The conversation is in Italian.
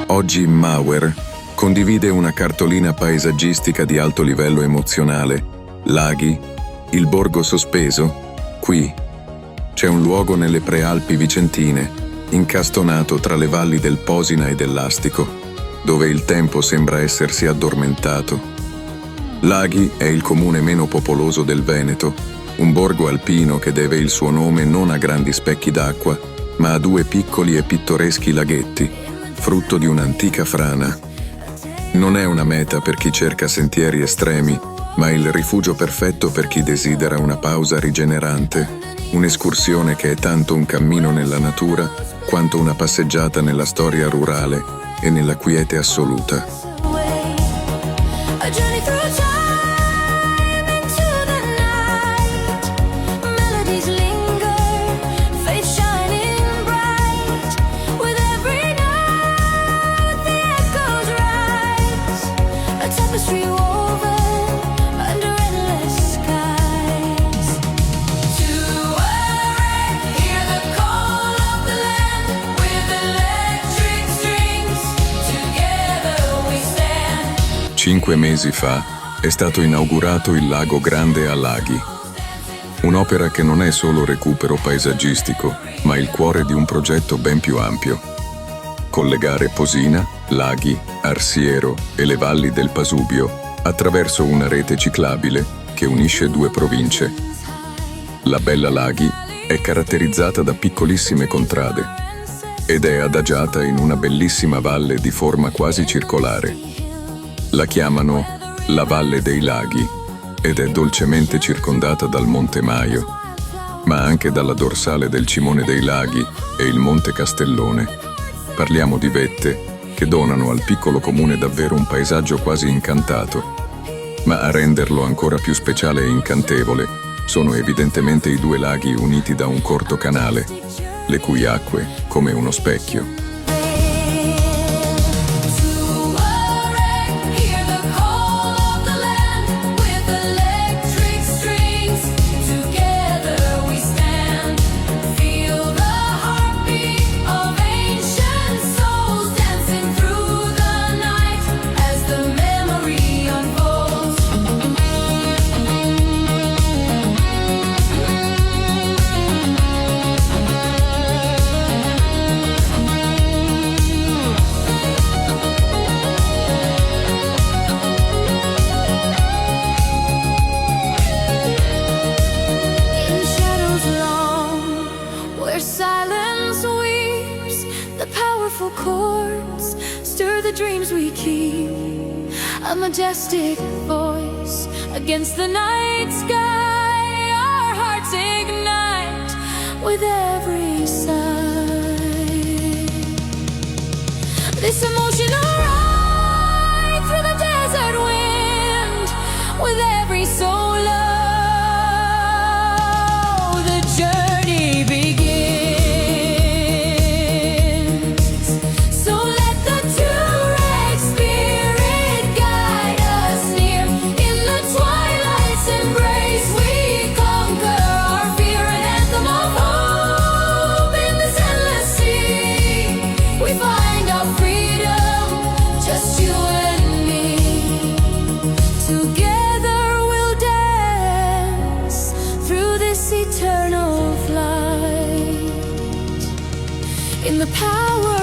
Oggi Mauer condivide una cartolina paesaggistica di alto livello emozionale. Laghi, il borgo sospeso, qui. C'è un luogo nelle prealpi vicentine, incastonato tra le valli del Posina e dell'Astico, dove il tempo sembra essersi addormentato. Laghi è il comune meno popoloso del Veneto, un borgo alpino che deve il suo nome non a grandi specchi d'acqua, ma a due piccoli e pittoreschi laghetti, frutto di un'antica frana. Non è una meta per chi cerca sentieri estremi, ma il rifugio perfetto per chi desidera una pausa rigenerante, un'escursione che è tanto un cammino nella natura quanto una passeggiata nella storia rurale e nella quiete assoluta. Cinque mesi fa è stato inaugurato il Lago Grande a Laghi. Un'opera che non è solo recupero paesaggistico, ma il cuore di un progetto ben più ampio. Collegare Posina, Laghi, Arsiero e le valli del Pasubio attraverso una rete ciclabile che unisce due province. La Bella Laghi è caratterizzata da piccolissime contrade ed è adagiata in una bellissima valle di forma quasi circolare. La chiamano la Valle dei Laghi ed è dolcemente circondata dal Monte Maio, ma anche dalla dorsale del Cimone dei Laghi e il Monte Castellone. Parliamo di vette che donano al piccolo comune davvero un paesaggio quasi incantato. Ma a renderlo ancora più speciale e incantevole sono evidentemente i due laghi uniti da un corto canale, le cui acque, come uno specchio, chords stir the dreams we keep, a majestic voice against the night sky. Our hearts ignite with every sigh. This emotion arrives through the desert wind with every soul. Eternal flight in the power